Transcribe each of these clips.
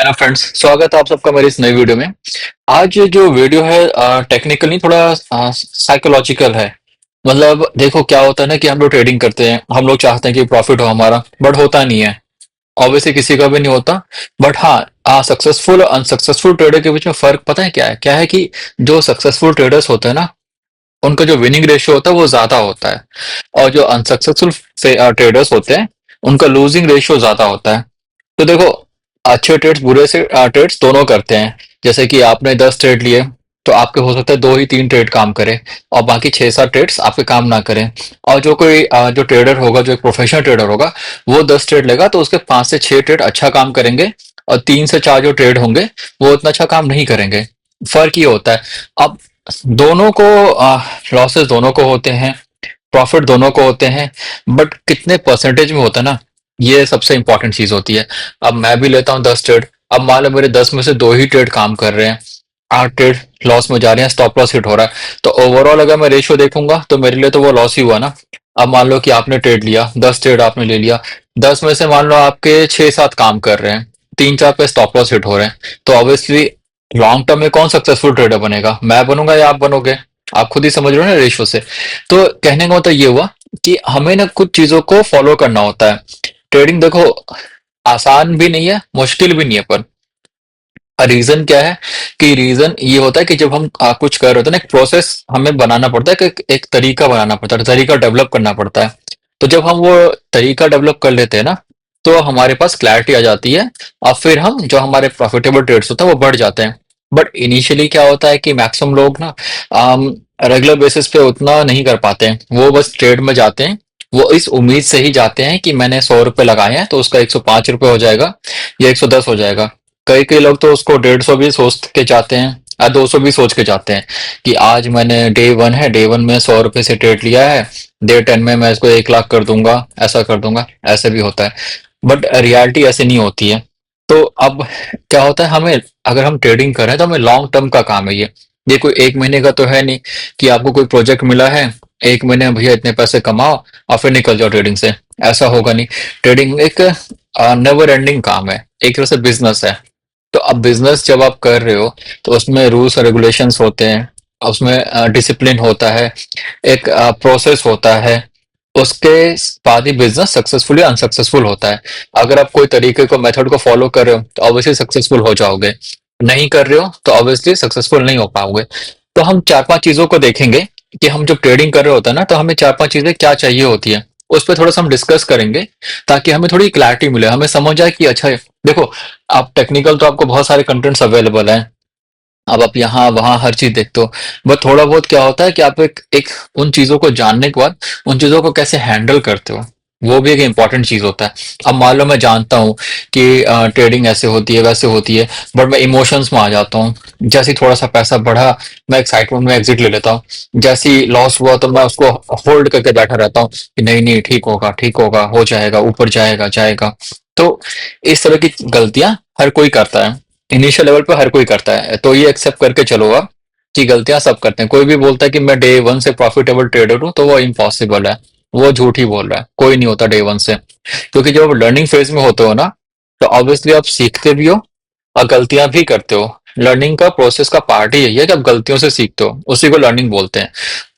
Hello friends, स्वागत है आप सबका मेरी इस नई वीडियो में। आज जो वीडियो है टेक्निकल नहीं, थोड़ा साइकोलॉजिकल है। मतलब देखो क्या होता है ना कि हम लोग ट्रेडिंग करते हैं, हम लोग चाहते हैं कि प्रॉफिट हो हमारा, बट होता नहीं है। ऑब्वियसली किसी का भी नहीं होता। बट हाँ, सक्सेसफुल और अनसक्सेसफुल ट्रेडर के बीच में फर्क पता है क्या है कि जो सक्सेसफुल ट्रेडर्स होते हैं ना, उनका जो विनिंग रेशियो होता है वो ज्यादा होता है। और जो अनसक्सेसफुल ट्रेडर्स होते हैं, उनका लूजिंग रेशियो ज्यादा होता है। तो देखो, अच्छे ट्रेड्स बुरे से ट्रेड्स दोनों करते हैं। जैसे कि आपने 10 ट्रेड लिए, तो आपके हो सकता है दो ही तीन ट्रेड काम करे, और बाकी 6-7 ट्रेड्स आपके काम ना करें। और जो कोई जो ट्रेडर होगा, जो एक प्रोफेशनल ट्रेडर होगा, वो 10 ट्रेड लेगा तो उसके 5 से 6 ट्रेड अच्छा काम करेंगे, और 3 से 4 जो ट्रेड होंगे वो उतना अच्छा काम नहीं करेंगे। फर्क ये होता है। अब दोनों को लॉसेस दोनों को होते हैं, प्रॉफिट दोनों को होते हैं, बट कितने परसेंटेज में होता है ना, ये सबसे इंपॉर्टेंट चीज होती है। अब मैं भी लेता हूँ 10 ट्रेड। अब मान लो मेरे 10 में से दो ही ट्रेड काम कर रहे हैं, 8 ट्रेड लॉस में जा रहे हैं, स्टॉप लॉस हिट हो रहा है, तो ओवरऑल अगर मैं रेशियो देखूंगा तो मेरे लिए तो वो लॉस ही हुआ ना। अब मान लो कि आपने ट्रेड लिया, 10 ट्रेड आपने ले लिया, 10 में से मान लो आपके 6-7 काम कर रहे हैं, 3-4 पे स्टॉप लॉस हिट हो रहे हैं, तो ऑब्वियसली लॉन्ग टर्म में कौन सक्सेसफुल ट्रेडर बनेगा, मैं बनूंगा या आप बनोगे? आप खुद ही समझ रहे हो ना रेशियो से। तो कहने का मतलब ये हुआ कि हमें ना कुछ चीजों को फॉलो करना होता है। ट्रेडिंग देखो, आसान भी नहीं है, मुश्किल भी नहीं है, पर रीजन क्या है कि रीजन ये होता है कि जब हम कुछ कर रहे होते हैं ना, एक प्रोसेस हमें बनाना पड़ता है, कि एक तरीका बनाना पड़ता है, तरीका डेवलप करना पड़ता है। तो जब हम वो तरीका डेवलप कर लेते हैं ना, तो हमारे पास क्लैरिटी आ जाती है, और फिर हम जो हमारे प्रॉफिटेबल ट्रेड्स होते हैं वो बढ़ जाते हैं। बट इनिशियली क्या होता है कि मैक्सिमम लोग ना रेगुलर बेसिस पे उतना नहीं कर पाते हैं, वो बस ट्रेड में जाते हैं। वो इस उम्मीद से ही जाते हैं कि मैंने 100 रुपए लगाए हैं तो उसका 105 रुपए हो जाएगा या 110 हो जाएगा। कई कई लोग तो उसको 150 भी सोच के जाते हैं, या 200 भी सोच के जाते हैं कि आज मैंने डे 1 है, डे 1 में 100 रुपए से ट्रेड लिया है, डे 10 में मैं इसको 1 लाख कर दूंगा, ऐसा कर दूंगा। ऐसे भी होता है, बट रियलिटी ऐसे नहीं होती है। तो अब क्या होता है, हमें अगर हम ट्रेडिंग कर रहे हैं तो हमें लॉन्ग टर्म का काम है ये कोई 1 महीने का तो है नहीं कि आपको कोई प्रोजेक्ट मिला है, 1 महीने में भैया इतने पैसे कमाओ और फिर निकल जाओ ट्रेडिंग से। ऐसा होगा नहीं। ट्रेडिंग एक नेवर एंडिंग काम है, एक तरह से बिजनेस है। तो अब बिजनेस जब आप कर रहे हो, तो उसमें रूल्स और रेगुलेशंस होते हैं, उसमें डिसिप्लिन होता है, एक प्रोसेस होता है। उसके बाद ही बिजनेस सक्सेसफुल या अनसक्सेसफुल होता है। अगर आप कोई तरीके को, मेथड को फॉलो कर रहे हो तो ऑब्वियसली सक्सेसफुल हो जाओगे, नहीं कर रहे हो तो ऑब्वियसली सक्सेसफुल नहीं हो पाओगे। तो हम 4-5 चीजों को देखेंगे कि हम जब ट्रेडिंग कर रहे होते हैं ना, तो हमें 4-5 चीजें क्या चाहिए होती है, उस पर थोड़ा सा हम डिस्कस करेंगे, ताकि हमें थोड़ी क्लैरिटी मिले, हमें समझ आए कि अच्छा देखो, आप टेक्निकल तो आपको बहुत सारे कंटेंट्स अवेलेबल हैं, अब आप यहाँ वहाँ हर चीज देखते हो। बट थोड़ा बहुत क्या होता है कि आप एक उन चीजों को जानने के बाद उन चीजों को कैसे हैंडल करते हो, वो भी एक इम्पॉर्टेंट चीज होता है। अब मान लो मैं जानता हूँ कि ट्रेडिंग ऐसे होती है वैसे होती है, बट मैं इमोशंस में आ जाता हूँ। जैसे ही थोड़ा सा पैसा बढ़ा, मैं एक्साइटमेंट में एग्जिट ले लेता हूँ। जैसे ही लॉस हुआ तो मैं उसको होल्ड करके बैठा रहता हूँ कि नहीं नहीं, ठीक होगा ठीक होगा, हो जाएगा, ऊपर जाएगा जाएगा। तो इस तरह की गलतियां हर कोई करता है, इनिशियल लेवल पे हर कोई करता है। तो ये एक्सेप्ट करके चलो आप कि गलतियां सब करते हैं। कोई भी बोलता है कि मैं डे 1 से प्रॉफिटेबल ट्रेडर हूं, तो वो इम्पॉसिबल है, वो झूठ ही बोल रहा है। कोई नहीं होता डे 1 से, क्योंकि जब आप लर्निंग फेज में होते हो ना, तो ऑब्वियसली आप सीखते भी हो और गलतियां भी करते हो। लर्निंग का प्रोसेस का पार्ट ही यही है कि आप गलतियों से सीखते हो, उसी को लर्निंग बोलते हैं।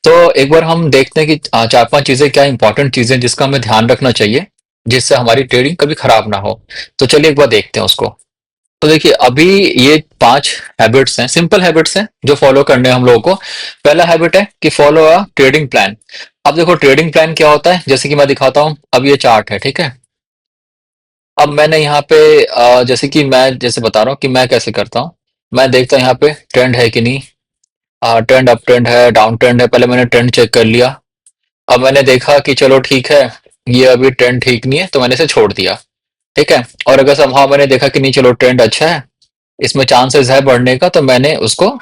तो एक बार हम देखते हैं कि 4-5 चीजें क्या इंपॉर्टेंट चीजें जिसका हमें ध्यान रखना चाहिए, जिससे हमारी ट्रेडिंग कभी खराब ना हो। तो चलिए एक बार देखते हैं उसको। तो देखिए, अभी ये 5 हैबिट्स हैं, सिंपल हैबिट्स हैं जो फॉलो करने हैं हम लोगों को। पहला हैबिट है कि फॉलो अ ट्रेडिंग प्लान। अब देखो ट्रेडिंग प्लान क्या होता है, जैसे कि मैं दिखाता हूँ। अब ये चार्ट है, ठीक है। अब मैंने यहाँ पे जैसे कि मैं जैसे बता रहा हूँ कि मैं कैसे करता हूँ। मैं देखता हूँ यहाँ पे ट्रेंड है कि नहीं, ट्रेंड अप ट्रेंड है, डाउन ट्रेंड है, पहले मैंने ट्रेंड चेक कर लिया। अब मैंने देखा कि चलो ठीक है, ये अभी ट्रेंड ठीक नहीं है, तो मैंने इसे छोड़ दिया, ठीक है। और अगर समहाउ मैंने देखा कि नहीं, चलो ट्रेंड अच्छा है, इसमें चांसेस है बढ़ने का, तो मैंने उसको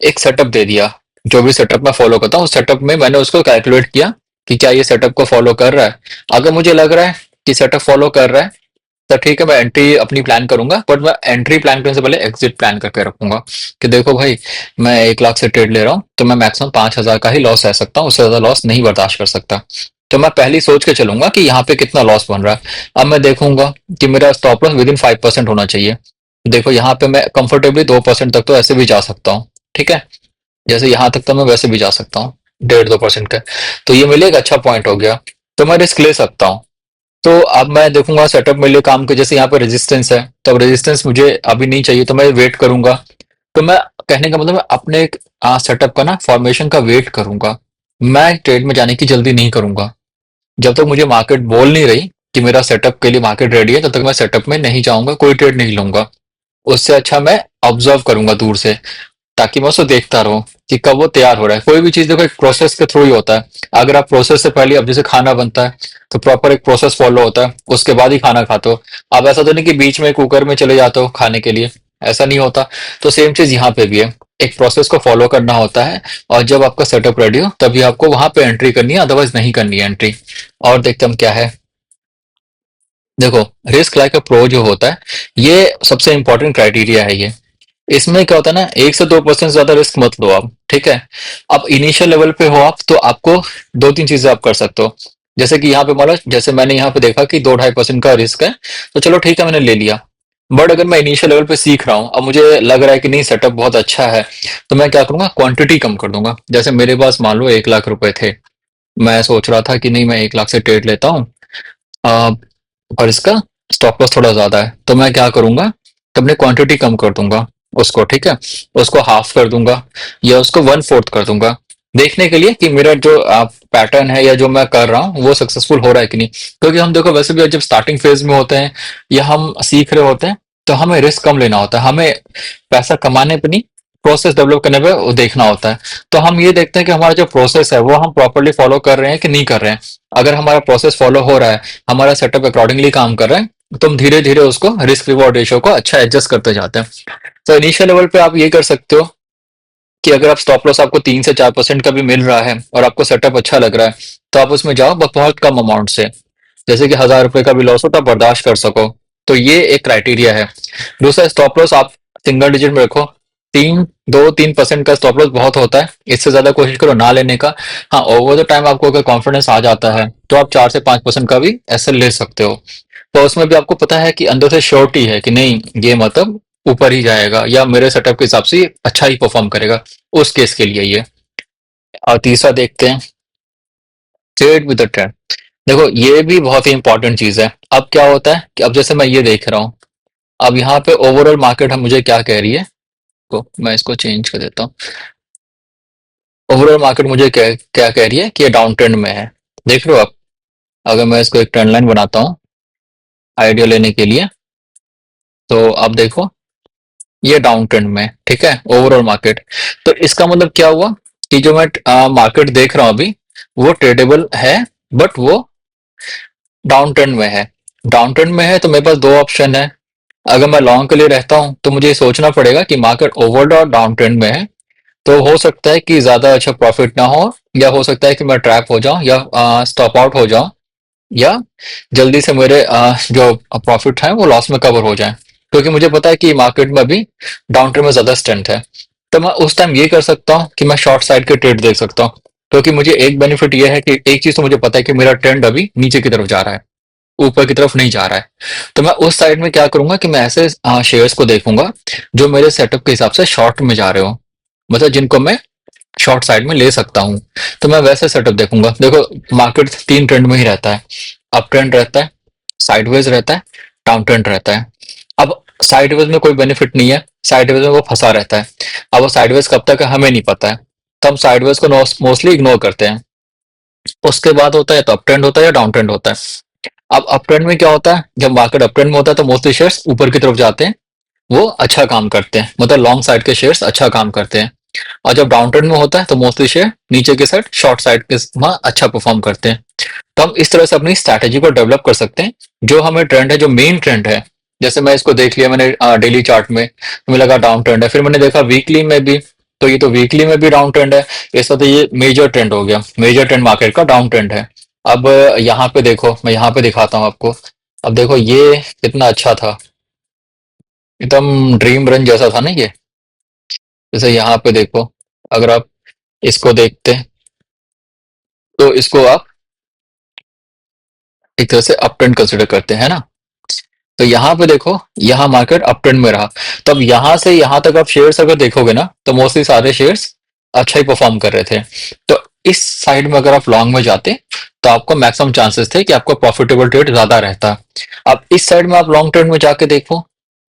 एक सेटअप दे दिया। जो भी सेटअप मैं फॉलो करता हूँ, उस सेटअप में मैंने उसको कैलकुलेट किया कि क्या ये सेटअप को फॉलो कर रहा है। अगर मुझे लग रहा है कि सेटअप फॉलो कर रहा है, तो ठीक है, मैं एंट्री अपनी प्लान करूंगा, बट मैं एंट्री प्लान करने से पहले एग्जिट प्लान करके रखूंगा कि देखो भाई, मैं 1 लाख से ट्रेड ले रहा हूँ, तो मैं मैक्सिमम 5,000 का ही लॉस रह सकता हूँ, उससे ज्यादा लॉस नहीं बर्दाश्त कर सकता। तो मैं पहले ही सोच के चलूंगा कि यहाँ पे कितना लॉस बन रहा है। अब मैं देखूंगा कि मेरा स्टॉप लॉस विद इन 5% होना चाहिए। देखो यहाँ पे मैं कंफर्टेबली 2% तक तो ऐसे भी जा सकता हूँ, ठीक है। जैसे यहाँ तक तो मैं वैसे भी जा सकता हूँ, 1.5-2% का। तो ये मेरे लिए एक अच्छा पॉइंट हो गया। तो मैं रिस्क ले सकता हूँ। तो अब मैं देखूंगा सेटअप मेरे लिए काम के, जैसे यहाँ पे रेजिस्टेंस है, तो अब रेजिस्टेंस मुझे अभी नहीं चाहिए तो मैं वेट करूंगा। तो मैं, कहने का मतलब मैं अपने एक सेटअप का ना फॉर्मेशन का वेट करूंगा। मैं ट्रेड में जाने की जल्दी नहीं करूंगा। जब तक मुझे मार्केट बोल नहीं रही कि मेरा सेटअप के लिए मार्केट रेडी है, तब तक मैं सेटअप में नहीं जाऊंगा, कोई ट्रेड नहीं लूंगा। उससे अच्छा मैं ऑब्जर्व करूंगा दूर से, ताकि मैं उसको देखता रहूं कि कब वो तैयार हो रहा है। कोई भी चीज देखो एक प्रोसेस के थ्रू ही होता है। अगर आप प्रोसेस से पहले, अब जैसे खाना बनता है तो प्रॉपर एक प्रोसेस फॉलो होता है, उसके बाद ही खाना खाते हो। अब ऐसा तो नहीं कि बीच में कुकर में चले जाते हो खाने के लिए, ऐसा नहीं होता। तो सेम चीज यहाँ पे भी है, एक प्रोसेस को फॉलो करना होता है। और जब आपका सेटअप रेडी हो तभी आपको वहां पे एंट्री करनी है, अदरवाइज नहीं करनी है एंट्री। और देखते हम क्या है। देखो, रिस्क लाइक अ प्रो जो होता है, ये सबसे इंपॉर्टेंट क्राइटेरिया है ये। इसमें क्या होता है ना, 1 से 2% ज्यादा रिस्क मत लो आप, ठीक है। अब इनिशियल लेवल पे हो आप, तो आपको दो तीन चीजें आप कर सकते हो। जैसे कि यहाँ पे मान लो, जैसे मैंने यहाँ पे देखा कि 2-2.5% का रिस्क है, तो चलो ठीक है, मैंने ले लिया। बट अगर मैं इनिशियल लेवल पे सीख रहा हूँ, अब मुझे लग रहा है कि नहीं सेटअप बहुत अच्छा है, तो मैं क्या करूंगा, क्वांटिटी कम कर दूंगा। जैसे मेरे पास मान लो 1 लाख रुपए थे, मैं सोच रहा था कि नहीं मैं 1 लाख से ट्रेड लेता हूँ, अ, और इसका स्टॉप लॉस थोड़ा ज्यादा है, तो मैं क्या करूंगा, तो अपनी क्वांटिटी कम कर दूंगा उसको, ठीक है। उसको हाफ कर दूंगा या उसको 1/4 कर दूंगा, देखने के लिए कि मेरा जो पैटर्न है या जो मैं कर रहा हूँ वो सक्सेसफुल हो रहा है कि नहीं। क्योंकि हम देखो वैसे भी जब स्टार्टिंग फेज में होते हैं या हम सीख रहे होते हैं, तो हमें रिस्क कम लेना होता है, हमें पैसा कमाने पे नहीं, प्रोसेस डेवलप करने पे वो देखना होता है। तो हम ये देखते हैं कि हमारा जो प्रोसेस है वो हम प्रॉपरली फॉलो कर रहे हैं कि नहीं कर रहे हैं। अगर हमारा प्रोसेस फॉलो हो रहा है, हमारा सेटअप अकॉर्डिंगली काम कर रहा है, तो हम धीरे धीरे उसको रिस्क रिवॉर्ड रेशियो को अच्छा एडजस्ट करते जाते हैं। तो इनिशियल लेवल पे आप ये कर सकते हो कि अगर आप स्टॉप लॉस आपको 3 से 4% का भी मिल रहा है और आपको सेटअप अच्छा लग रहा है, तो आप उसमें जाओ, बस बहुत कम अमाउंट से। जैसे कि 1,000 रुपए का भी लॉस हो तो आप बर्दाश्त कर सको। तो ये एक क्राइटेरिया है। दूसरा, स्टॉप लॉस आप सिंगल डिजिट में रखो। 3 2 3% का स्टॉप लॉस बहुत होता है, इससे ज्यादा कोशिश करो ना लेने का। हाँ, ओवर द टाइम आपको अगर कॉन्फिडेंस आ जाता है, तो आप 4 से 5% का भी ऐसे ले सकते हो। तो उसमें भी आपको पता है कि अंदर से श्योरिटी है कि नहीं, ये मतलब ऊपर ही जाएगा या मेरे सेटअप के हिसाब से ये अच्छा ही परफॉर्म करेगा, उस केस के लिए ये। और तीसरा देखते हैं, ट्रेड विद द ट्रेंड। देखो, ये भी बहुत ही इंपॉर्टेंट चीज है। अब क्या होता है कि अब जैसे मैं ये देख रहा हूँ, अब यहाँ पे ओवरऑल मार्केट हम मुझे क्या कह रही है, तो मैं इसको चेंज कर देता हूँ। ओवरऑल मार्केट मुझे क्या क्या कह रही है कि ये डाउन ट्रेंड में है। देख रहे हो आप, अगर मैं इसको एक ट्रेंड लाइन बनाता हूँ आइडिया लेने के लिए, तो आप देखो ये डाउन ट्रेंड में है, ठीक है, ओवरऑल मार्केट। तो इसका मतलब क्या हुआ कि जो मैं मार्केट देख रहा हूँ अभी, वो ट्रेडेबल है, बट वो डाउन ट्रेंड में है। डाउन ट्रेंड में है तो मेरे पास दो ऑप्शन है। अगर मैं लॉन्ग के लिए रहता हूँ तो मुझे ये सोचना पड़ेगा कि मार्केट ओवरऑल डाउन ट्रेंड में है, तो हो सकता है कि ज्यादा अच्छा प्रॉफिट ना हो, या हो सकता है कि मैं ट्रैप हो जाऊं या स्टॉप आउट हो जाऊं, या जल्दी से मेरे जो प्रॉफिट है वो लॉस में कवर हो जाए। क्योंकि मुझे पता है कि मार्केट में अभी डाउन ट्रेंड में ज्यादा स्ट्रेंथ है। तो मैं उस टाइम ये कर सकता हूँ कि मैं शॉर्ट साइड के ट्रेड देख सकता हूँ। क्योंकि मुझे एक बेनिफिट ये है कि एक चीज तो मुझे पता है कि मेरा ट्रेंड अभी नीचे की तरफ जा रहा है, ऊपर की तरफ नहीं जा रहा है। तो मैं उस साइड में क्या करूंगा कि मैं ऐसे शेयर्स को देखूंगा जो मेरे सेटअप के हिसाब से शॉर्ट में जा रहे हो, मतलब जिनको मैं शॉर्ट साइड में ले सकता हूँ। तो मैं वैसे सेटअप देखूंगा। देखो, मार्केट 3 ट्रेंड में ही रहता है, अप ट्रेंड रहता है, साइडवेज रहता है, डाउन ट्रेंड रहता है। अब साइडवेज में कोई बेनिफिट नहीं है, साइडवेज में वो फंसा रहता है। अब वो साइडवेज कब तक है हमें नहीं पता है, तो हम साइडवेज को मोस्टली इग्नोर करते हैं। उसके बाद होता है तो अप ट्रेंड होता है या डाउन ट्रेंड होता है। अब अप ट्रेंड में क्या होता है, जब मार्केट अप ट्रेंड में होता है तो मोस्टली शेयर्स ऊपर की तरफ जाते हैं, वो अच्छा काम करते हैं, मतलब लॉन्ग साइड के शेयर्स अच्छा काम करते हैं। और जब डाउन ट्रेंड में होता है तो मोस्टली शेयर नीचे के साइड शॉर्ट साइड के वहां अच्छा परफॉर्म करते हैं। तो हम इस तरह से अपनी स्ट्रैटेजी को डेवलप कर सकते हैं। जो हमें ट्रेंड है, जो मेन ट्रेंड है, जैसे मैं इसको देख लिया मैंने डेली चार्ट में, तो मुझे लगा डाउन ट्रेंड है, फिर मैंने देखा वीकली में भी, तो ये तो वीकली में भी डाउन ट्रेंड है, इसका तो ये मेजर ट्रेंड हो गया, मेजर ट्रेंड मार्केट का डाउन ट्रेंड है। अब यहाँ पे देखो, मैं यहाँ पे दिखाता हूँ आपको। अब देखो ये कितना अच्छा था, एकदम ड्रीम रन जैसा था ना ये। जैसे यहाँ पे देखो, अगर आप इसको देखते हैं, तो इसको आप एक तरह से अप ट्रेंड कंसिडर करते हैं ना। तो यहाँ पे देखो, यहाँ मार्केट अप ट्रेंड में रहा। तो अब यहाँ से यहाँ तक आप शेयर्स अगर देखोगे ना, तो मोस्टली सारे शेयर्स अच्छा ही परफॉर्म कर रहे थे। तो इस साइड में अगर आप लॉन्ग में जाते, तो आपको मैक्सिमम चांसेस थे कि आपको प्रॉफिटेबल ट्रेड ज्यादा रहता। अब इस साइड में आप लॉन्ग टर्म में जाके देखो,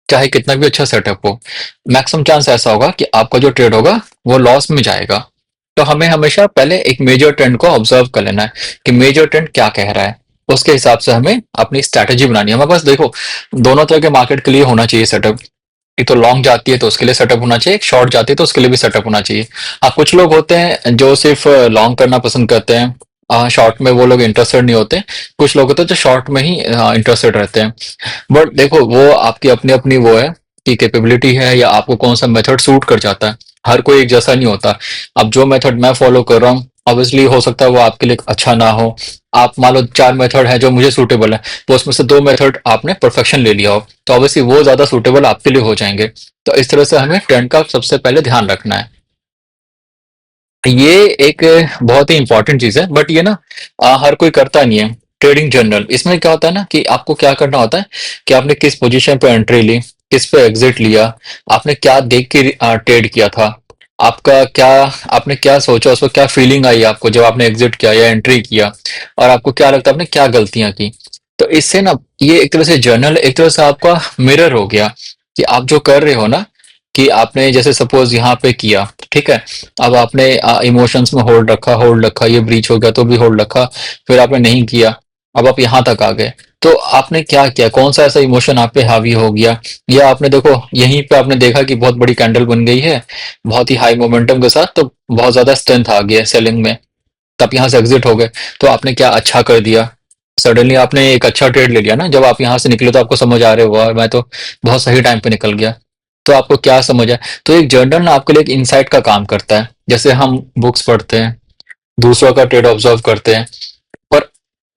चाहे कितना भी अच्छा सेटअप हो, मैक्सिमम चांस ऐसा होगा कि आपका जो ट्रेड होगा वो लॉस में जाएगा। तो हमें हमेशा पहले एक मेजर ट्रेंड को ऑब्जर्व कर लेना है कि मेजर ट्रेंड क्या कह रहा है। उसके हिसाब से हमें अपनी स्ट्रैटेजी बनानी है। हमारे पास देखो, दोनों तरह के मार्केट के लिए होना चाहिए सेटअप। एक तो लॉन्ग जाती है तो उसके लिए सेटअप होना चाहिए, एक शॉर्ट जाती है तो उसके लिए भी सेटअप होना चाहिए। हाँ, कुछ लोग होते हैं जो सिर्फ लॉन्ग करना पसंद करते हैं, शॉर्ट में वो लोग इंटरेस्टेड नहीं होते। कुछ लोग होते हैं जो शॉर्ट में ही इंटरेस्टेड रहते हैं। बट देखो, वो आपकी अपनी अपनी वो है कि कैपेबिलिटी है, या आपको कौन सा मेथड सूट कर जाता है। हर कोई एक जैसा नहीं होता। अब जो मेथड मैं फॉलो कर रहा हूँ, ऑब्वियसली हो सकता है वो आपके लिए अच्छा ना हो। आप मान लो 4 मेथड है जो मुझे सूटेबल है, तो उसमें से 2 मेथड आपने परफेक्शन ले लिया हो, तो ऑब्वियसली वो ज्यादा सूटेबल आपके लिए हो जाएंगे। तो इस तरह से हमें ट्रेंड का सबसे पहले ध्यान रखना है। ये एक बहुत ही इंपॉर्टेंट चीज है, बट ये ना हर कोई करता नहीं है। ट्रेडिंग जर्नल, इसमें क्या होता है ना कि आपको क्या करना होता है कि आपने किस पोजीशन पे एंट्री ली, किस पे एग्जिट लिया, आपने क्या देख के ट्रेड किया था, आपका क्या, आपने क्या सोचा, उसको क्या फीलिंग आई आपको जब आपने एग्जिट किया या एंट्री किया, और आपको क्या लगता है आपने क्या गलतियां की। तो इससे ना, ये एक तरह से जर्नल, एक तरह से आपका मिरर हो गया कि आप जो कर रहे हो ना, कि आपने जैसे सपोज यहाँ पे किया, ठीक है, अब आपने इमोशंस में होल्ड रखा, ये ब्रीच हो गया तो भी होल्ड रखा, फिर आपने नहीं किया, अब आप यहाँ तक आ गए। तो आपने क्या किया, कौन सा ऐसा इमोशन आप पे हावी हो गया, या आपने देखो यहीं पे आपने देखा कि बहुत बड़ी कैंडल बन गई है बहुत ही हाई मोमेंटम के साथ, तो बहुत ज्यादा स्ट्रेंथ आ गया सेलिंग में, तब यहाँ से एग्जिट हो गए। तो आपने क्या अच्छा कर दिया, सडनली आपने एक अच्छा ट्रेड ले लिया ना। जब आप यहाँ से निकले तो आपको समझ आ रहे हुआ मैं तो बहुत सही टाइम पे निकल गया। तो आपको क्या समझ आया। तो एक जर्नल ना आपके लिए एक इंसाइट का काम करता है। जैसे हम बुक्स पढ़ते हैं, दूसरों का ट्रेड ऑब्जर्व करते हैं, पर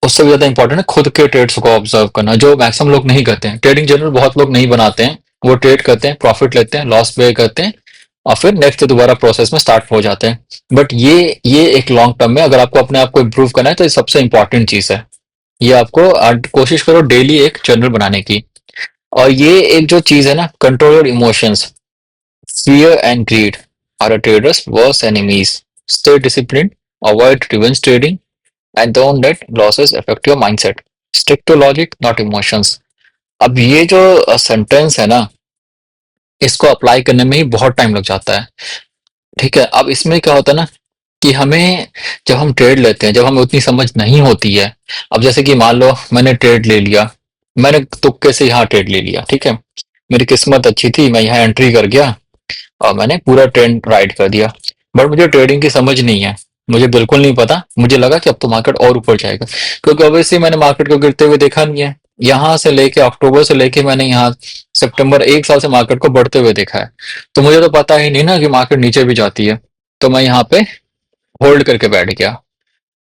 उससे भी ज्यादा इंपॉर्टेंट है खुद के ट्रेड्स को ऑब्जर्व करना, जो मैक्सिमम लोग नहीं करते हैं। ट्रेडिंग जर्नल बहुत लोग नहीं बनाते हैं। वो ट्रेड करते हैं, प्रॉफिट लेते हैं, लॉस पे करते हैं, और फिर नेक्स्ट दोबारा प्रोसेस में स्टार्ट हो जाते हैं। बट ये एक लॉन्ग टर्म में अगर आपको अपने आप को इम्प्रूव करना है, तो ये सबसे इंपॉर्टेंट चीज है। ये आपको कोशिश करो डेली एक जर्नल बनाने की। और ये एक जो चीज है ना, control your emotions, fear and greed are a trader's worst enemies. Stay disciplined, avoid revenge trading, and don't let losses affect your mindset. Stick to logic, not emotions. अब ये जो सेंटेंस है ना, इसको अप्लाई करने में ही बहुत टाइम लग जाता है। ठीक है, अब इसमें क्या होता है ना कि हमें, जब हम ट्रेड लेते हैं, जब हमें उतनी समझ नहीं होती है। अब जैसे कि मान लो मैंने ट्रेड ले लिया, मैंने तुक्के से यहाँ ट्रेड ले लिया, ठीक है, मेरी किस्मत अच्छी थी, मैं यहाँ एंट्री कर गया और मैंने पूरा ट्रेंड राइड कर दिया। बट मुझे ट्रेडिंग की समझ नहीं है, मुझे बिल्कुल नहीं पता। मुझे लगा कि अब तो मार्केट और ऊपर जाएगा, क्योंकि ऑब्वियसली मैंने मार्केट को गिरते हुए देखा नहीं है। यहाँ से लेके अक्टूबर से लेके मैंने यहाँ सितंबर, 1 साल से मार्केट को बढ़ते हुए देखा है। तो मुझे तो पता ही नहीं ना कि मार्केट नीचे भी जाती है। तो मैं यहाँ पे होल्ड करके बैठ गया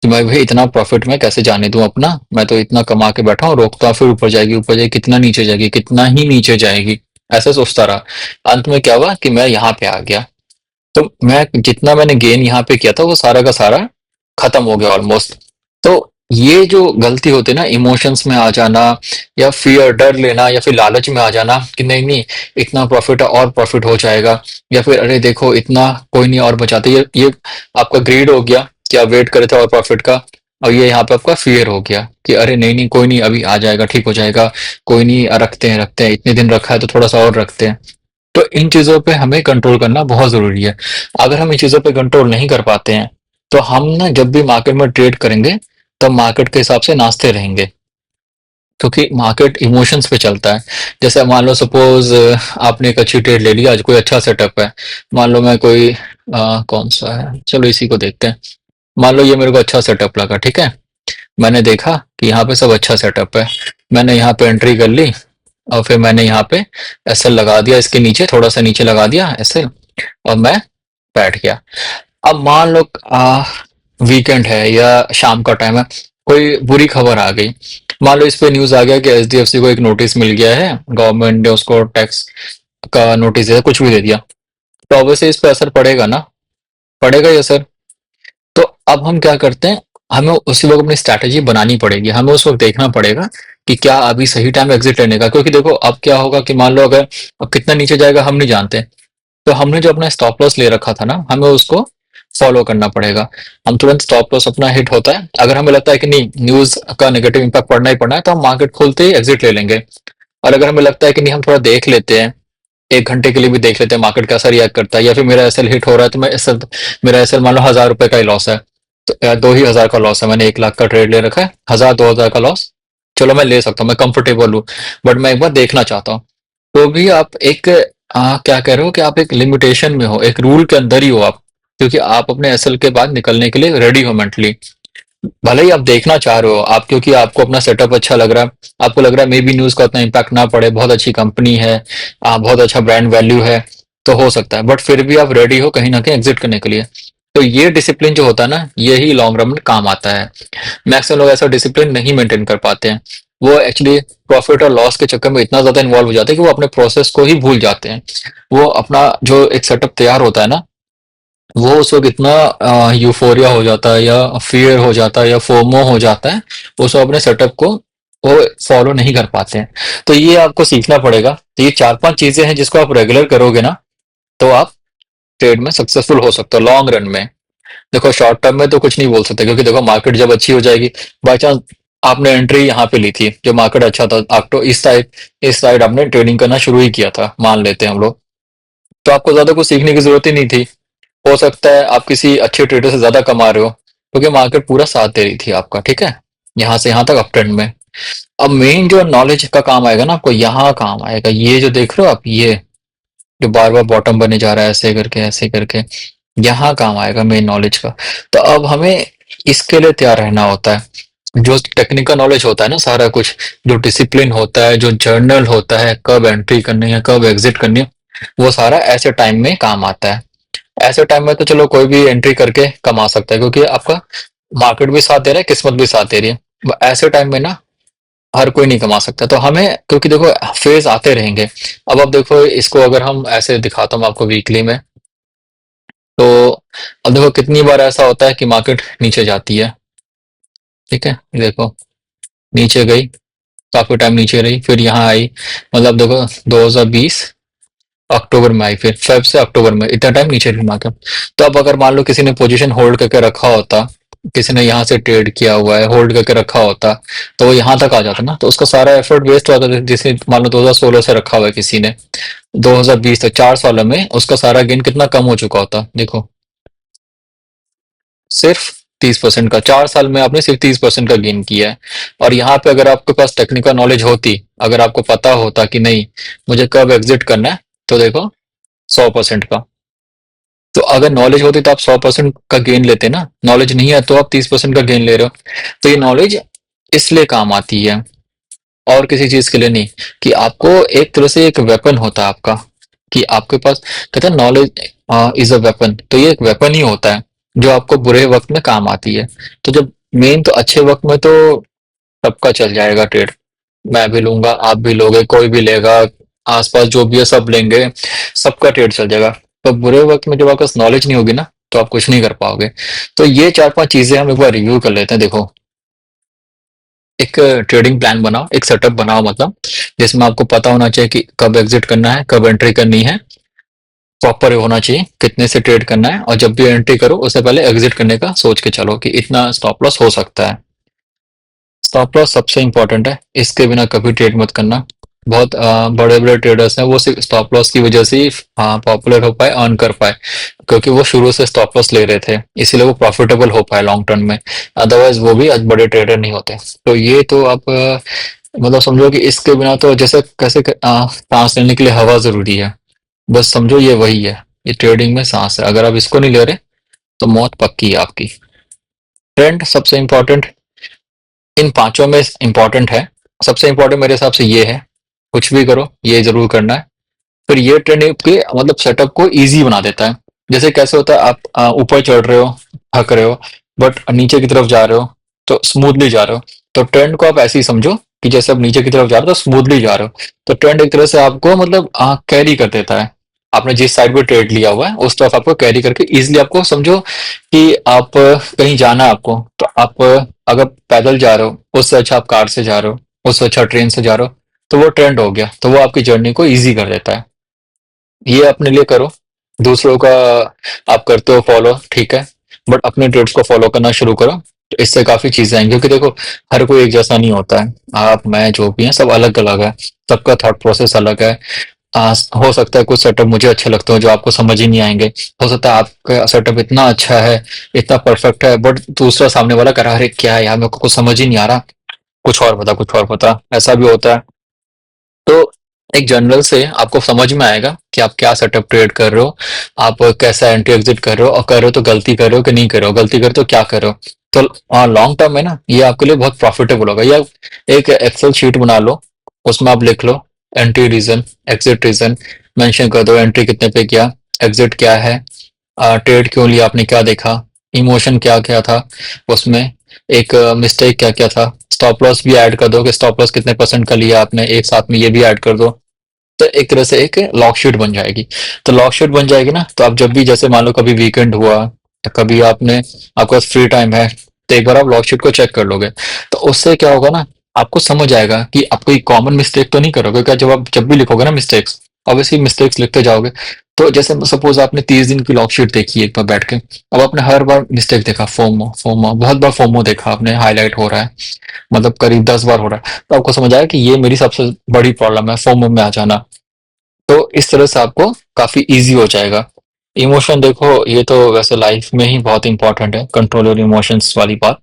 कि मैं भाई इतना प्रॉफिट में कैसे जाने दूं अपना, मैं तो इतना कमा के बैठा हूँ, रोकता हूँ, फिर ऊपर जाएगी, कितना नीचे जाएगी, कितना ही नीचे जाएगी, ऐसे सोचता रहा। अंत में क्या हुआ कि मैं यहाँ पे आ गया। तो मैं जितना मैंने गेन यहाँ पे किया था वो सारा का सारा खत्म हो गया ऑलमोस्ट। तो ये जो गलती होती है ना, इमोशंस में आ जाना, या फियर, डर लेना, या फिर लालच में आ जाना कि नहीं नहीं इतना प्रॉफिट है और प्रॉफिट हो जाएगा, या फिर अरे देखो इतना कोई नहीं और बचाते, ये आपका ग्रीड हो गया कि आप वेट करे थे और प्रॉफिट का। और ये यहाँ पे आपका फियर हो गया कि अरे नहीं नहीं कोई नहीं अभी आ जाएगा, ठीक हो जाएगा, कोई नहीं रखते हैं इतने दिन रखा है तो थोड़ा सा और रखते हैं। तो इन चीजों पे हमें कंट्रोल करना बहुत जरूरी है। अगर हम इन चीजों पे कंट्रोल नहीं कर पाते हैं, तो हम ना जब भी मार्केट में ट्रेड करेंगे, तब मार्केट के हिसाब से नाचते रहेंगे, क्योंकि मार्केट इमोशंस पे चलता है। जैसे मान लो सपोज आपने एक अच्छी ट्रेड ले लिया, आज कोई अच्छा सेटअप है। मान लो मैं कोई कौन सा है, चलो इसी को देखते हैं। मान लो ये मेरे को अच्छा सेटअप लगा, ठीक है, मैंने देखा कि यहाँ पे सब अच्छा सेटअप है, मैंने यहाँ पे एंट्री कर ली, और फिर मैंने यहाँ पे एसएल लगा दिया, इसके नीचे थोड़ा सा नीचे लगा दिया एसएल, और मैं बैठ गया। अब मान लो वीकेंड है या शाम का टाइम है, कोई बुरी खबर आ गई। मान लो इस पे न्यूज आ गया कि एचडीएफसी को एक नोटिस मिल गया है, गवर्नमेंट ने उसको टैक्स का नोटिस है, कुछ भी दे दिया। तो ऑब्वियसली इस पे असर पड़ेगा ना, पड़ेगा ही असर। तो अब हम क्या करते हैं, हमें उसी वक्त अपनी स्ट्रैटेजी बनानी पड़ेगी, हमें उस वक्त देखना पड़ेगा कि क्या अभी सही टाइम एग्जिट लेने का, क्योंकि देखो अब क्या होगा कि मान लो अगर अब कितना नीचे जाएगा हम नहीं जानते, तो हमने जो अपना स्टॉप लॉस ले रखा था ना, हमें उसको फॉलो करना पड़ेगा। हम तुरंत स्टॉप लॉस अपना हिट होता है, अगर हमें लगता है कि नहीं न्यूज का नेगेटिव इम्पैक्ट पड़ना ही पड़ना है, तो हम मार्केट खोलते ही एग्जिट ले लेंगे। और अगर हमें लगता है कि नहीं हम थोड़ा देख लेते हैं, 1 घंटे के लिए भी देख लेते हैं मार्केट कैसा रिएक्ट करता है, या फिर मेरा एसएल हिट हो रहा है तो मैं एसएल, मेरा एसएल मान लो 1,000 रुपए का ही लॉस है, तो या 2 ही 1,000 का लॉस है, मैंने 1 लाख का ट्रेड ले रखा है, 1,000 2,000 का लॉस, चलो मैं ले सकता हूँ, मैं कंफर्टेबल हूँ, बट मैं एक बार देखना चाहता हूँ। तो भी आप एक क्या कह रहे हो कि आप एक लिमिटेशन में हो, एक रूल के अंदर ही हो आप, क्योंकि आप अपने एसएल के बाद निकलने के लिए रेडी हो मेंटली। भले ही आप देखना चाह रहे हो आप, क्योंकि आपको अपना सेटअप अच्छा लग रहा है, आपको लग रहा है मे बी न्यूज का उतना इम्पैक्ट ना पड़े, बहुत अच्छी कंपनी है, बहुत अच्छा ब्रांड वैल्यू है, तो हो सकता है, बट फिर भी आप रेडी हो कहीं ना कहीं एग्जिट करने के लिए। तो ये डिसिप्लिन जो होता है ना, यही लॉन्ग रन में काम आता है। मैक्सिमम लोग ऐसा डिसिप्लिन नहीं मेंटेन कर पाते हैं, वो एक्चुअली प्रॉफिट और लॉस के चक्कर में इतना ज्यादा इन्वॉल्व हो जाते हैं कि वो अपने प्रोसेस को ही भूल जाते हैं। वो अपना जो एक सेटअप तैयार होता है ना, वो उस वक्त इतना यूफोरिया हो जाता है, या फियर हो जाता है, या फोमो हो जाता है, उस अपने सेटअप को वो फॉलो नहीं कर पाते हैं। तो ये आपको सीखना पड़ेगा। तो ये 4-5 चीजें हैं जिसको आप रेगुलर करोगे ना, तो आप ट्रेड में सक्सेसफुल हो सकते हो लॉन्ग रन में। देखो शॉर्ट टर्म में तो कुछ नहीं बोल सकते, क्योंकि देखो मार्केट जब अच्छी हो जाएगी, बाई चांस आपने एंट्री यहाँ पे ली थी जब मार्केट अच्छा था, आपको इस साइड आपने ट्रेडिंग करना शुरू ही किया था, मान लेते हैं हम लोग, तो आपको ज्यादा कुछ सीखने की जरूरत ही नहीं थी। हो सकता है आप किसी अच्छे ट्रेडर से ज्यादा कमा रहे हो, क्योंकि मार्केट पूरा साथ दे रही थी आपका, ठीक है, यहाँ से यहाँ तक अप ट्रेंड में। अब मेन जो नॉलेज का काम आएगा ना, आपको यहाँ काम आएगा, ये जो देख रहे हो आप, ये जो बार बार बॉटम बने जा रहा है ऐसे करके, यहाँ काम आएगा मेन नॉलेज का। तो अब हमें इसके लिए तैयार रहना होता है। जो टेक्निकल नॉलेज होता है ना सारा कुछ, जो डिसिप्लिन होता है, जो जर्नल होता है, कब एंट्री करनी है कब एग्जिट करनी है, वो सारा ऐसे टाइम में काम आता है। ऐसे टाइम में तो चलो कोई भी एंट्री करके कमा सकता है, क्योंकि आपका मार्केट भी साथ दे रहा है, किस्मत भी साथ दे रही है। ऐसे टाइम में ना हर कोई नहीं कमा सकता, तो हमें, क्योंकि देखो फेज आते रहेंगे। अब देखो इसको अगर हम ऐसे दिखाता हूँ आपको वीकली में, तो अब देखो कितनी बार ऐसा होता है कि मार्केट नीचे जाती है, ठीक है, देखो नीचे गई, काफी टाइम नीचे रही, फिर यहाँ आई, मतलब देखो 2020 अक्टूबर में आई, फिर फेब से अक्टूबर में इतना टाइम नीचे रही मार्केट। तो अब अगर मान लो किसी ने पोजीशन होल्ड करके रखा होता, किसी ने यहाँ से ट्रेड किया हुआ है होल्ड करके रखा होता, तो वो यहाँ तक आ जाता ना, तो उसका सारा एफर्ट वेस्ट होता था। जैसे मान लो 2016 से रखा हुआ है किसी ने, 2020 तक 4 सालों में उसका सारा गेन कितना कम हो चुका होता, देखो सिर्फ 30% का, 4 साल में आपने सिर्फ 30% का गेन किया है। और यहाँ पे अगर आपके पास टेक्निकल नॉलेज होती, अगर आपको पता होता कि नहीं मुझे कब एग्जिट करना है, तो देखो 100% का। तो अगर नॉलेज होती तो आप 100% का गेन लेते ना, नॉलेज नहीं है तो आप 30% का गेन ले रहे हो। तो ये नॉलेज इसलिए काम आती है, और किसी चीज के लिए नहीं, कि आपको एक तरह से एक वेपन होता है आपका, कि आपके पास, कहते हैं नॉलेज इज अ वेपन, तो ये एक वेपन ही होता है जो आपको बुरे वक्त में काम आती है। तो जब मेन तो अच्छे वक्त में तो सबका चल जाएगा ट्रेड, मैं भी लूंगा आप भी लोगे कोई भी लेगा, आसपास जो भी है सब लेंगे, सबका ट्रेड चल जाएगा। तो बुरे वक्त में जब आपके पास नॉलेज नहीं होगी ना, तो आप कुछ नहीं कर पाओगे। तो ये 4-5 चीजें हम एक बार रिव्यू कर लेते हैं। देखो एक ट्रेडिंग प्लान बनाओ, एक सेटअप बनाओ, मतलब जिसमें आपको पता होना चाहिए कि कब एग्जिट करना है कब एंट्री करनी है, प्रॉपर होना चाहिए कितने से ट्रेड करना है, और जब भी एंट्री करो उससे पहले एग्जिट करने का सोच के चलो कि इतना स्टॉप लॉस हो सकता है। स्टॉप लॉस सबसे इंपॉर्टेंट है, इसके बिना कभी ट्रेड मत करना। बहुत बड़े बड़े ट्रेडर्स हैं, वो सिर्फ स्टॉप लॉस की वजह से ही पॉपुलर हो पाए, अर्न कर पाए, क्योंकि वो शुरू से स्टॉप लॉस ले रहे थे, इसीलिए वो प्रॉफिटेबल हो पाए लॉन्ग टर्म में। अदरवाइज वो भी आज बड़े ट्रेडर नहीं होते। तो ये तो आप मतलब समझो कि इसके बिना तो जैसे कैसे सांस लेने के लिए हवा जरूरी है, बस समझो ये वही है, ये ट्रेडिंग में सांस है, अगर आप इसको नहीं ले रहे तो मौत पक्की है आपकी। ट्रेंड सबसे इंपॉर्टेंट, इन पांचों में इंपॉर्टेंट है, सबसे इंपॉर्टेंट मेरे हिसाब से ये है, कुछ भी करो ये जरूर करना है। फिर ये ट्रेंड के मतलब सेटअप को इजी बना देता है। जैसे कैसे होता है, आप ऊपर चढ़ रहे हो, थक रहे हो, बट नीचे की तरफ जा रहे हो तो स्मूथली जा रहे हो। तो ट्रेंड को आप ऐसे ही समझो कि जैसे आप नीचे की तरफ जा रहे हो तो स्मूथली जा रहे हो। तो ट्रेंड एक तरह से आपको मतलब कैरी कर देता है, आपने जिस साइड पे ट्रेड लिया हुआ है उस तरफ आपको कैरी करके इजिली, आपको समझो कि आप कहीं जाना है आपको, तो आप अगर पैदल जा रहे हो उससे अच्छा आप कार से जा रहे हो, उससे अच्छा ट्रेन से जा रहे हो, तो वो ट्रेंड हो गया, तो वो आपकी जर्नी को ईज़ी कर देता है। ये अपने लिए करो, दूसरों का आप करते हो फॉलो, ठीक है, बट अपने ट्रेड्स को फॉलो करना शुरू करो, तो इससे काफ़ी चीज़ें आएँगी, क्योंकि देखो, हर कोई एक जैसा नहीं होता है। आप, मैं, जो भी हैं, सब अलग-अलग है, सबका थॉट प्रोसेस अलग है। हो सकता है कुछ सेटअप मुझे अच्छे लगते हो जो आपको समझ ही नहीं आएँगे, हो सकता है आपका सेटअप इतना अच्छा है, इतना परफेक्ट है, बट दूसरा सामने वाला कह रहा है, "अरे! क्या है यार, मेरे को कुछ समझ ही नहीं आ रहा, कुछ और बता।" ऐसा भी होता है। तो एक जनरल से आपको समझ में आएगा कि आप क्या सेटअप क्रिएट कर रहे हो, आप कैसा एंट्री एग्जिट कर रहे हो, और कर रहे हो तो गलती कर रहे हो कि नहीं कर रहे हो, गलती कर रहे हो तो क्या कर रहे हो। तो लॉन्ग टर्म में ना ये आपके लिए बहुत प्रॉफिटेबल होगा। या एक एक्सेल शीट बना लो, उसमें आप लिख लो entry reason, exit reason, mention कर दो एंट्री कितने पे किया, एग्जिट क्या है, ट्रेड क्यों लिया, आपने क्या देखा, इमोशन क्या क्या था उसमें, एक मिस्टेक क्या क्या था, स्टॉप लॉस भी ऐड कर दो कि स्टॉप लॉस कितने परसेंट का लिया आपने, एक साथ में ये भी ऐड कर दो। तो एक तरह से एक लॉग शीट बन जाएगी। तो लॉग शीट बन जाएगी ना, तो आप जब भी, जैसे मान लो कभी वीकेंड हुआ या कभी आपने, आपके पास फ्री टाइम है, तो एक बार आप लॉग शीट को चेक कर लोगे, तो उससे क्या होगा ना, आपको समझ आएगा कि आप कोई कॉमन मिस्टेक तो नहीं करोगे क्या। जब आप जब भी लिखोगे ना मिस्टेक्स, ऑब्वियसली मिस्टेक्स लिखते जाओगे, तो जैसे सपोज आपने 30 दिन की लॉग शीट देखी एक बार बैठ के, अब आपने हर बार मिस्टेक देखा, फोमो फोमो, बहुत बार फोमो देखा आपने, हाईलाइट हो रहा है, मतलब करीब 10 बार हो रहा है, तो आपको समझ आया कि ये मेरी सबसे बड़ी प्रॉब्लम है, फोमो में आ जाना। तो इस तरह से आपको काफी इजी हो जाएगा। इमोशन देखो, ये तो वैसे लाइफ में ही बहुत इंपॉर्टेंट है, कंट्रोल योर इमोशंस वाली बात।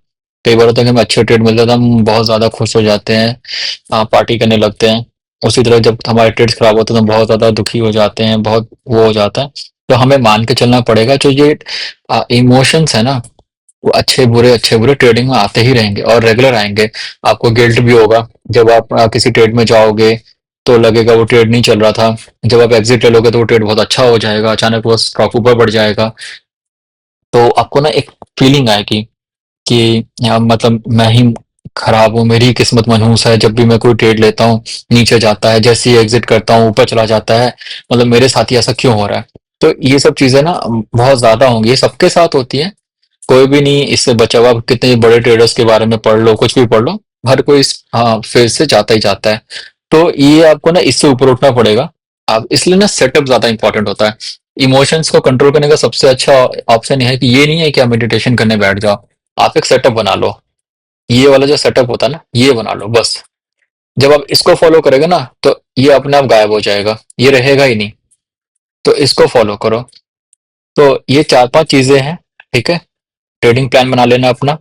कई बार होता है कि हमें अच्छे ट्रेड मिलते हैं तो हम बहुत ज्यादा खुश हो जाते हैं, पार्टी करने लगते हैं। उसी तरह जब हमारे ट्रेड्स खराब होते हैं तो हम बहुत ज्यादा दुखी हो जाते हैं, बहुत वो हो जाता है। तो हमें मान के चलना पड़ेगा, जो ये इमोशंस है ना, वो अच्छे बुरे ट्रेडिंग में आते ही रहेंगे और रेगुलर आएंगे। आपको गिल्ट भी होगा जब आप किसी ट्रेड में जाओगे, तो लगेगा वो ट्रेड नहीं चल रहा था। जब आप एग्जिट ले लोगे तो वो ट्रेड बहुत अच्छा हो जाएगा, अचानक वो स्टॉक ऊपर बढ़ जाएगा। तो आपको ना एक फीलिंग आएगी कि मतलब मैं ही खराब हूँ, मेरी किस्मत मनहूस है, जब भी मैं कोई ट्रेड लेता हूँ नीचे जाता है, जैसे ही एग्जिट करता हूँ ऊपर चला जाता है, मतलब मेरे साथ ही ऐसा क्यों हो रहा है। तो ये सब चीजें ना बहुत ज्यादा होंगी, ये सबके साथ होती है, कोई भी नहीं इससे बचा हुआ। आप कितने बड़े ट्रेडर्स के बारे में पढ़ लो, कुछ भी पढ़ लो, हर कोई इस फेज से जाता ही जाता है। तो ये आपको ना इससे ऊपर उठना पड़ेगा। आप इसलिए ना सेटअप ज्यादा इंपॉर्टेंट होता है। इमोशंस को कंट्रोल करने का सबसे अच्छा ऑप्शन है कि ये नहीं है कि आप मेडिटेशन करने बैठ जाओ, आप एक सेटअप बना लो। ये वाला जो सेटअप होता है ना, ये बना लो बस। जब आप इसको फॉलो करोगे ना, तो ये अपने आप गायब हो जाएगा, ये रहेगा ही नहीं। तो इसको फॉलो करो। तो ये 4-5 चीजें हैं, ठीक है। ट्रेडिंग प्लान बना लेना अपना,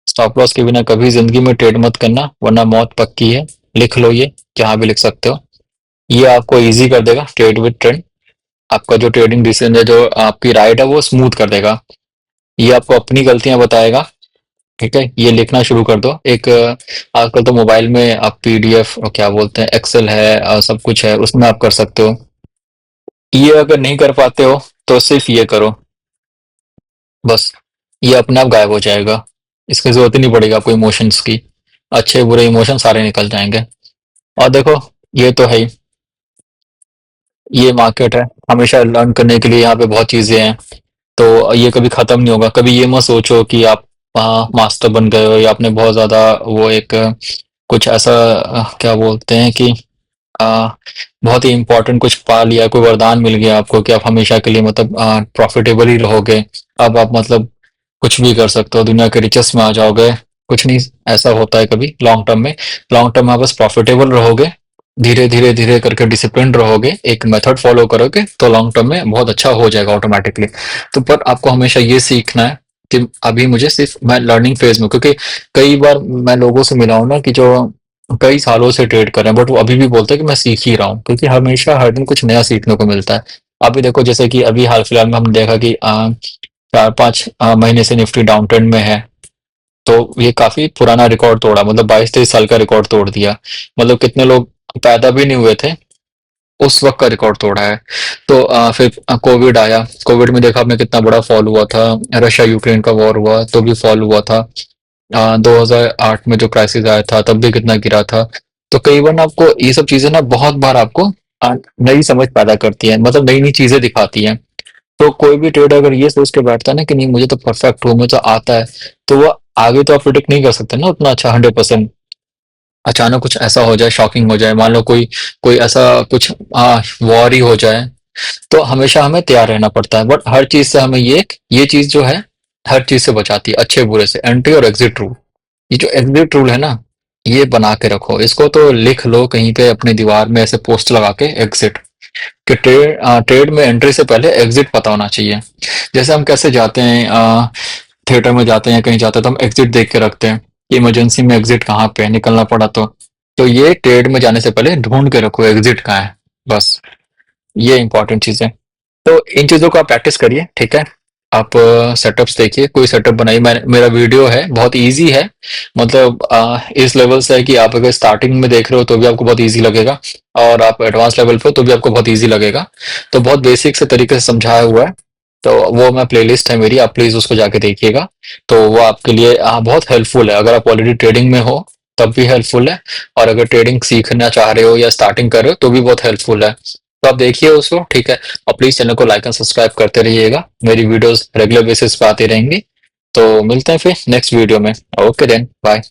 स्टॉप लॉस के बिना कभी जिंदगी में ट्रेड मत करना, वरना मौत पक्की है। लिख लो ये, जहां भी लिख सकते हो। ये आपको इजी कर देगा ट्रेड विद ट्रेंड। आपका जो ट्रेडिंग डिसीजन है, जो आपकी राइट है, वो स्मूथ कर देगा। ये आपको अपनी गलतियां बताएगा, ठीक है। ये लिखना शुरू कर दो। एक आजकल तो मोबाइल में आप पीडीएफ और क्या बोलते हैं, एक्सेल है, सब कुछ है, उसमें आप कर सकते हो। ये अगर नहीं कर पाते हो तो सिर्फ ये करो बस, ये अपने आप गायब हो जाएगा। इसकी जरूरत ही नहीं पड़ेगी आपको इमोशंस की, अच्छे बुरे इमोशन सारे निकल जाएंगे। और देखो, ये तो है ही, ये मार्केट है, हमेशा लर्न करने के लिए यहाँ पे बहुत चीजें हैं। तो ये कभी खत्म नहीं होगा। कभी ये मत सोचो कि आप मास्टर बन गए हो, या आपने बहुत ज्यादा वो एक कुछ ऐसा क्या बोलते हैं कि आ, बहुत ही इंपॉर्टेंट कुछ पा लिया, कोई वरदान मिल गया आपको कि आप हमेशा के लिए मतलब प्रॉफिटेबल ही रहोगे। अब आप मतलब कुछ भी कर सकते हो, दुनिया के रिचेस में आ जाओगे। कुछ नहीं ऐसा होता है कभी लॉन्ग टर्म में। लॉन्ग टर्म में आप बस प्रॉफिटेबल रहोगे, धीरे धीरे धीरे करके डिसिप्लिन रहोगे, एक मेथड फॉलो करोगे, तो लॉन्ग टर्म में बहुत अच्छा हो जाएगा ऑटोमेटिकली। तो पर आपको हमेशा ये सीखना है कि अभी मुझे सिर्फ मैं लर्निंग फेज में, क्योंकि कई बार मैं लोगों से मिला हूं ना कि जो कई सालों से ट्रेड कर रहे हैं, बट वो अभी भी बोलते हैं कि मैं सीख ही रहा हूँ, क्योंकि हमेशा हर दिन कुछ नया सीखने को मिलता है। अभी देखो, जैसे कि अभी हाल फिलहाल में हमने देखा कि 4-5 महीने से निफ्टी डाउन ट्रेंड में है। तो ये काफी पुराना रिकॉर्ड तोड़ा, मतलब 22-23 साल का रिकॉर्ड तोड़ दिया। मतलब कितने लोग पैदा भी नहीं हुए थे उस वक्त का रिकॉर्ड तोड़ा है। तो फिर कोविड आया, कोविड में देखा आपने कितना बड़ा फॉल हुआ था। रशिया यूक्रेन का वॉर हुआ तो भी फॉल हुआ था। 2008 में जो क्राइसिस आया था तब भी कितना गिरा था। तो कई बार ना आपको ये सब चीजें ना बहुत बार आपको नई समझ पैदा करती है, मतलब नई नई चीजें दिखाती हैं। तो कोई भी ट्रेडर अगर ये सोच के बैठता है ना कि नहीं मुझे तो परफेक्ट हो, मुझे तो आता है, तो वो आगे तो आप प्रिडिक्ट नहीं कर सकते ना उतना अच्छा 100%। अचानक कुछ ऐसा हो जाए, शॉकिंग हो जाए, मान लो कोई कोई ऐसा कुछ वॉर ही हो जाए, तो हमेशा हमें तैयार रहना पड़ता है। बट हर चीज से हमें ये चीज जो है हर चीज से बचाती है, अच्छे बुरे से। एंट्री और एग्जिट रूल, ये जो एग्जिट रूल है ना, ये बना के रखो, इसको तो लिख लो कहीं पे अपनी दीवार में ऐसे पोस्ट लगा के, एग्जिट। कि ट्रेड में एंट्री से पहले एग्जिट पता होना चाहिए। जैसे हम कैसे जाते हैं, थिएटर में जाते हैं, कहीं जाते हैं तो हम एग्जिट देख के रखते हैं कि इमरजेंसी में एग्जिट कहाँ पे है, निकलना पड़ा तो ये ट्रेड में जाने से पहले ढूंढ के रखो एग्जिट कहाँ है, बस। ये इंपॉर्टेंट चीज है। तो इन चीजों को आप प्रैक्टिस करिए, ठीक है। आप सेटअप्स देखिए, कोई सेटअप बनाइए। मैं मेरा वीडियो है, बहुत इजी है। मतलब इस लेवल से है कि आप अगर स्टार्टिंग में देख रहे हो तो भी आपको बहुत इजी लगेगा, और आप एडवांस लेवल पे हो तो भी आपको बहुत इजी लगेगा। तो बहुत बेसिक से तरीके से समझाया हुआ है। तो वो मैं प्लेलिस्ट है मेरी, आप प्लीज उसको जाके देखिएगा। तो वो आपके लिए बहुत हेल्पफुल है, अगर आप ऑलरेडी ट्रेडिंग में हो तब भी हेल्पफुल है, और अगर ट्रेडिंग सीखना चाह रहे हो या स्टार्टिंग कर रहे हो तो भी बहुत हेल्पफुल है। तो आप देखिए उसको, ठीक है। और प्लीज चैनल को लाइक एंड सब्सक्राइब करते रहिएगा, मेरी वीडियोस रेगुलर बेसिस पे आती रहेंगी। तो मिलते हैं फिर नेक्स्ट वीडियो में। Okay then, bye.